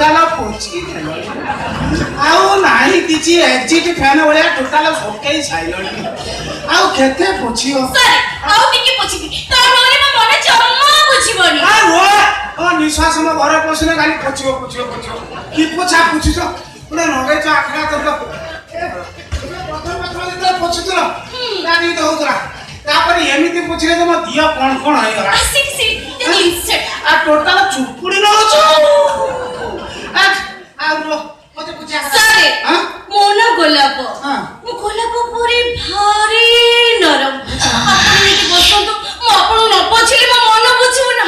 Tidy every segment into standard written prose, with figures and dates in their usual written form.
Total ପୋଛି ଆଉ ନାହିଁ କିଛି ଏକ୍ଜିଟ୍ ଫ୍ୟାନ୍ ଭଳିଆ ଟୋଟାଲ ପକେଇ ସାଇଲଣି ଆଉ କେତେ ପୋଛିବ ଆଉ ଟିକେ ପୋଛିବି ତା ନହେଲେ ମୋ ମନ ଜମା ବୁଝିବନି ନିଶ୍ୱାସ ମୋ ଘରେ ପଶିଲେ ଖାଲି ପୋଛିବ କି ପୋଛା ପୋଛିଛ ପୁରା ନଗେଇଛ ଆଖଡ଼ା ତ ପୋଛୁଥିଲ ହଉଥିଲା ତାପରେ ଏମିତି ପୋଛିଲେ ଯେ ମୋ ଦିହ କଣ ହେଇଗଲା ଟୋଟାଲ ଚୁପୁଡି ନଉଛୁ मोन गोलाप मो गोलाप पूरी भारी नरम आपण एठी बसंतु मो आपण न पछिले मो मन बुझिबो ना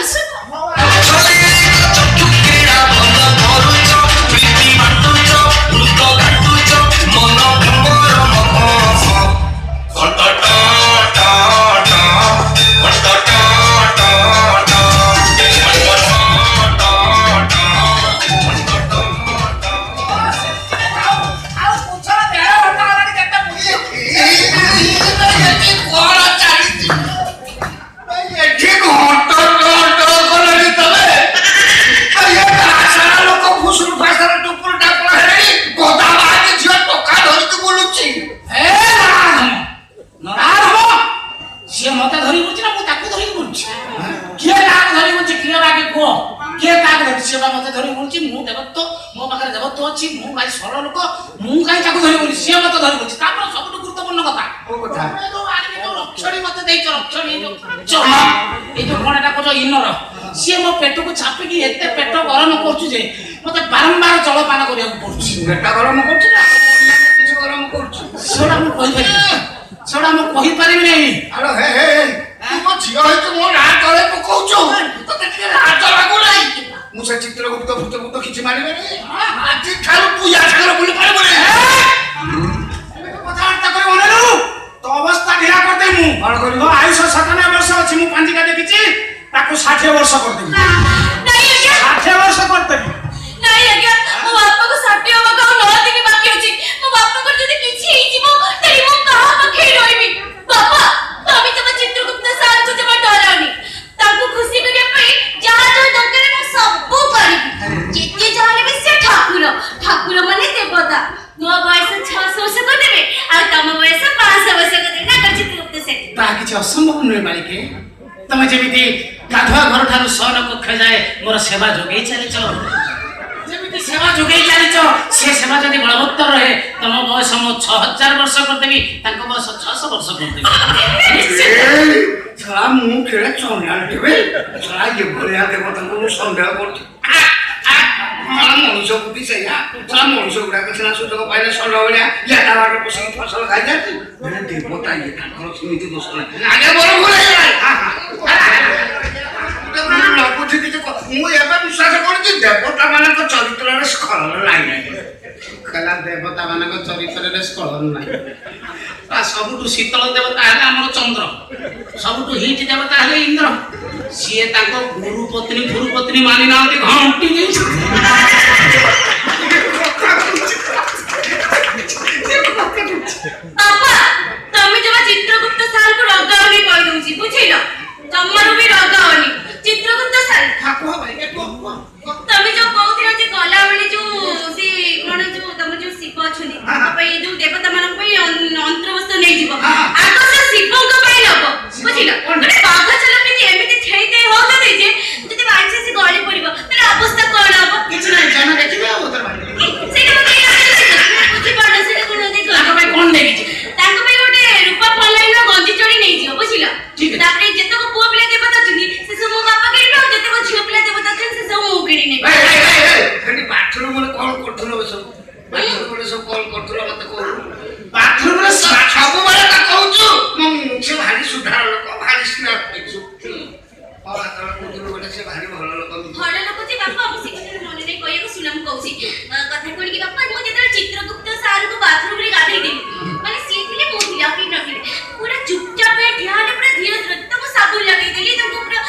सी मो पेट को छापिकी एते पेट गरम करछु जे मते बारंबार जलपान करिया पड़छु पेट गरम करछु ना किछ गरम करछु सोडा मो कहि पारिबि नै हेलो हे तू मो झियो है तू मो रात तळे पकोछु तते के रात लागु नै मु से चित्रगुप्त भूतगुप्त किछ मानिबे नै आज ठारू पूजा सागर बोली पारिबो नै कथार्थ करे बनलु तो अवस्था ढिला कर दे मु कोन करिबो आयुष 97 वर्ष अछि मु पांजिका देखिछि ताको 60 वर्ष कर देबी नहीं आज्ञा 60 वर्ष कर देबी नहीं आज्ञा मो बापा को 60 होबा का नहति के बाकी अछि मो बापा को जदी किछि हिजिबो तेरी मो कहा पखे रोइबी बापा तमी तब चित्रगुप्त साल को जब डरानी ताको खुशी करिया पई जहा जो दरकार मो सब करी जेते जाने भी से ठाकुर माने देवता नो बयस 6 वर्ष को देबे आ तम बयस 5 वर्ष को देना कर चित्रगुप्त से ता किछि असंभव नै मालिके तमे जेमिति गाधुआ घर ठारू सन कक्ष जाए मोर सेवा जोगै चलिछ जेमिति सेवा जोगै चलिछ से सेवा जदि बलवत्तर रहे तम बयस मो 6000 वर्ष कर देबी तांको बयस 600 वर्ष कर देबी छला मु केले चोन्या देबे छला ये भरिया देबो तांको मु संदेह करछ मनुष्य बुद्धि से मनुष्य गुड़ा के सुजोग पाइले षड भलिया लेटा बाट पसी फसल खाइ जाती मैंने देवता ये ठाकुर समिति दोष नै आगे बोल बोले बुझी कि मु एबे विश्वास करछि देवता मानक चरित्र रे स्खलन नाही कला देवता मानक चरित्र रे स्खलन नाही आ सबुटु शीतल देवता है हमर चंद्र सबुटु हिट देवता है इंद्र सीए ताको गुरु पत्नी मानि नांती घंटी नै पापा तमे जब चित्रगुप्त साल को रगावनी कहि दउची बुझिलो तमरो भी रगावनी चित्रगुप्त साल ठाकुर भाई के को तमे जो कहउथिलो जे गला बेली जो से कोन जो तम जो शिव छनी पई जो देवता मानक पई अंतरवस्त्र नै जीव आको से शिव को पई लब बुझिलो माने बाघ चलो कि एमिति छेइते हो जदी जे जदी बाइसे से गली पड़िबो तले अवस्था कोन हबो किछ नै जन देखिबे उतर भाई सेटा मते बुझि पड़ले से कोन देखो ताको भाई कोन देखि ताको भाई गोटे रूपा पलाइनो गंजी चोरी नै जीव बुझिलो ठीक है तापरे जेतो को पुआ पिला देवता छनी से सब मो बापा के न जेतो को झियो पिला देवता छनी से सब मो केडी नै खडी बाथरूम में कॉल करथुलो सब बाथरूम में सब कॉल करथुलो मते को बाथरूम में सब माने का कहउछु से भारी सुधार लोक भारी स्मार्ट देखछु और आतर कुदुर बोले से भारी भलो लोक जी बापा हम सिखते मने नै कहिया को सुनम कहउछि कथा कोन की बापा मो जेतर चित्रगुप्त सार को बाथरूम रे गाधै दे माने सी थिले मो थिला कि न थिले पूरा चुपचाप पे ध्यान पूरा धीरे धीरे तब साबुन लगे देली तब पूरा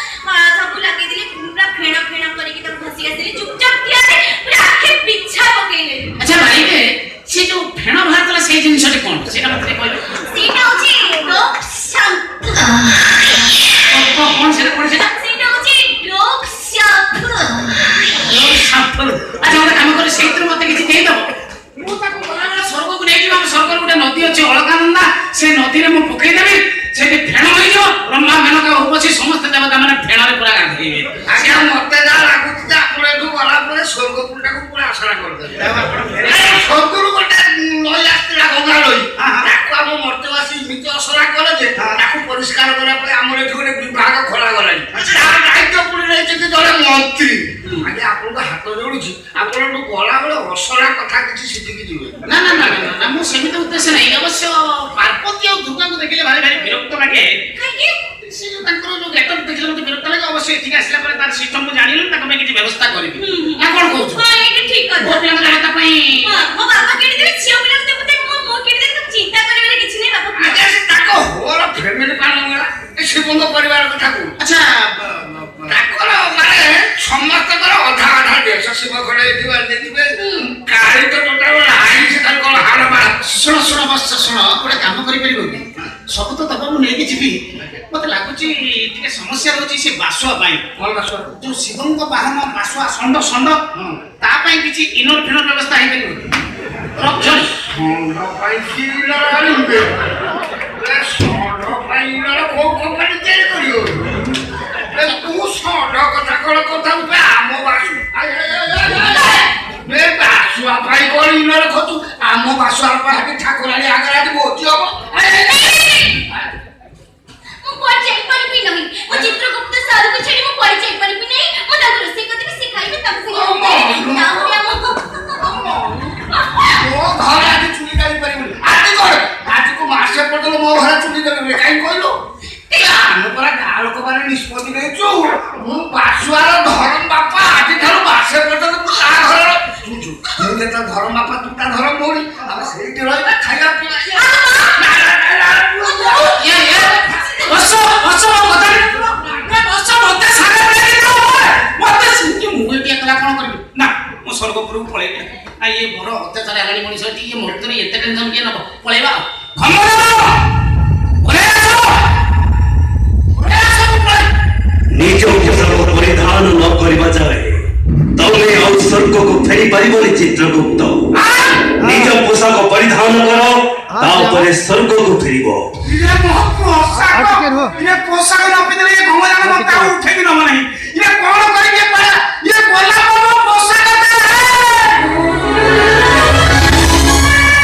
साबुन लगे देली पूरा फेणा करी के तब घसी देली चुपचाप थिया से पूरा आखे पिछा पकेले अच्छा भाई के से जो फेणा भारतला से जिनसटे कोन सेटा मते कहलो सेटा होछि रोक शांत कोन सेटा सेटा होछि ଅସରା କରିଦେବେ। ସଗୁରୁ ଗୋଟେ ନଈ ଆସିଥିଲା ଗଙ୍ଗା ନଈ, ତାକୁ ଆମ ମର୍ତ୍ତିବାସୀ ଏମିତି ଅସରା କଲେ ଯେ ତାକୁ ପରିଷ୍କାର କରିବା ପାଇଁ ଆମର ଏଠି ଗୋଟେ ବିଭାଗ ଖୋଲାଗଲାଣି। ତାର ଦାୟିତ୍ୱ ପୁଣି ନେଇଛନ୍ତି ଜଣେ ମନ୍ତ୍ରୀ। ଆଜ୍ଞା ଆପଣଙ୍କୁ ହାତ ଯୋଡୁଛି, ଆପଣଙ୍କୁ ଗଲାବେଳେ ଅସରା କଥା କିଛି ଶିଖିକି ଯିବେ। ନା ନା ନା ନା ନା ମୁଁ ସେମିତି ଉଦ୍ଦେଶ୍ୟ ନାହିଁ। ଅବଶ୍ୟ ପାର୍ବତୀ ଆଉ ଦୁର୍ଗାଙ୍କୁ ଦେଖିଲେ ଭାରି ଭାରି ବିରକ୍ତ ଲାଗେ। ସେ ଯୋଉ ତାଙ୍କର ଯୋଉ ଗେଟଅପ୍ ଦେଖିଲେ ମତେ ବିରକ୍ତ ଲାଗେ। ଅବଶ୍ୟ ଏଠିକି ଆସିଲା ପରେ ତାର ସିଷ୍ଟମ ମୁଁ ଜାଣିଲି, ତାଙ୍କ ପାଇଁ କିଛି ବ୍ୟବସ୍ଥା କରିବି। ନା କଣ କହୁଛୁ? ହଁ ଏଇଟା ଠିକ କଥା। ମୋ ପିଲାଙ୍କ ଦେବତା ପାଇଁ ମୋ ବାପା କିଣିଦେବେ, ଝିଅ ପିଲାଙ୍କୁ ଦେବତା ମୁଁ କିଣିଦେବି, ତ ଚିନ୍ତା କରିବାର କିଛି ନାହିଁ ବାପା। ଆଜ୍ଞା ସେ ତାଙ୍କ ହୋର ଫ୍ୟାମିଲି ପାଳନ କଲା ଏ ଶିବଙ୍କ ପରିବାର କଥା କହୁ। ଆଚ୍ଛା ତାଙ୍କର ମାନେ ସମସ୍ତଙ୍କର ଅଧା ଅଧା ଦେଶ। ଶିବ ଘରେ ଏଥିବାର ଦେଖିବେ କାଳି ତ ଟୋଟାଲ ନାହିଁ, ସେ ଖାଲି କଣ ହାଡ଼ ମାଳ। ଶୁଣ ଶୁଣ ବତ୍ସ ଶୁଣ, ଗୋଟେ କାମ କରିପାରିବ କି? ସବୁ ତ ଦବା ମୁଁ ନେଇକି ଯିବି। ମତେ ଲାଗୁଛି ଟିକେ ସମସ୍ୟା ରହୁଛି ସେ ବାସୁଆ ପାଇଁ। ଭଲ ବାସ ଯୋଉ ଶିବଙ୍କ ବାହନ ବାସୁଆ ଷଣ୍ଢ ଷଣ୍ଢ ତା ପାଇଁ କିଛି ଇନର ଫିନର ବ୍ୟବସ୍ଥା ହେଇପାରିବ କି? ରକ୍ଷଣ ଷଣ୍ଢ ପାଇଁ କିଲର ଆଣିବେ। ଷଣ୍ଢ ପାଇଁ କୋଉ କମ୍ପାନୀ ତିଆରି କରିବ? ତୁ ଷଣ୍ଢ କଥା କଣ କଥା ହଉଛୁ? ଆମ ବାସୁ ବାସୁଆ ପାଇଁ କଣ ଇନର ଖୋଜୁ? ଆମ ବାସୁଆ ପାଇଁ ଠାକୁରାଣୀ ଆଗରେ ଆଜି ଭୋଜି ହବ। ମୁଁ କୁଆଡେ ଯାଇପାରିବି ନାହିଁ। ମୁଁ ଚିତ୍ରଗୁପ୍ତ ସାରକୁ ଛାଡି ମୁଁ କୁଆଡେ ଯାଇପାରିବି ନାହିଁ। ମୁଁ ତାଙ୍କୁ ରୋଷେଇ କରିଦେବି, ସେ ଖାଇବେ, ତାଙ୍କୁ ମୋ ଘରେ ଆଜି ଚୁଲି କାଢି ପାରିବୁନି। ଆଜି କଣ ଆଜିକୁ ମାସେ ପର୍ଯ୍ୟନ୍ତ ମୋ ଘରେ ଚୁଲି କାଢିବେ କାହିଁ କହିଲୁ? ଆମେ ପରା ଗାଁ ଲୋକମାନେ ନିଷ୍ପତ୍ତି ନେଇଛୁ। ମୁଁ ବାସୁଆର ଧରମ ବାପା, ଆଜି ଠାରୁ ମାସେ ପର୍ଯ୍ୟନ୍ତ ମୁଁ ତା ଘରର ଶୁଣୁଛୁ। ମୁଁ ଯେତେବେଳେ ଧରମ ବାପା ତୁ ତା ଧରମ ଭଉଣୀ, ଆମେ ସେଇଠି ରହିବା ଖାଇବା ପିଇବା। ମୁଁ ସ୍ୱର୍ଗପୁରକୁ ପଳେଇବି। ଇଏ ବଡ ଅତ୍ୟାଚାର ହେଲାଣି ମଣିଷ ଏଠି। ଇଏ ମୁହୂର୍ତ୍ତରେ ଏତେ ଟେନସନ କିଏ ନବ? ପଳେଇବା। ନିଜ ପୋଷାକ ପରିଧାନ ନ କରିବା ଯାଏ ତମେ ଆଉ ସ୍ୱର୍ଗକୁ ଫେରି ପାରିବନି ଚିତ୍ରଗୁପ୍ତ। ନିଜ ପୋଷାକ ପରିଧାନ କର, ତାପରେ ସ୍ୱର୍ଗକୁ ଫେରିବ। ପୋଷାକ ନ ପିନ୍ଧିଲେ ଏ ଘମଜାନ ମତେ ଆଉ ଉଠେଇକି ନବ ନାହିଁ। ଇଏ କଣ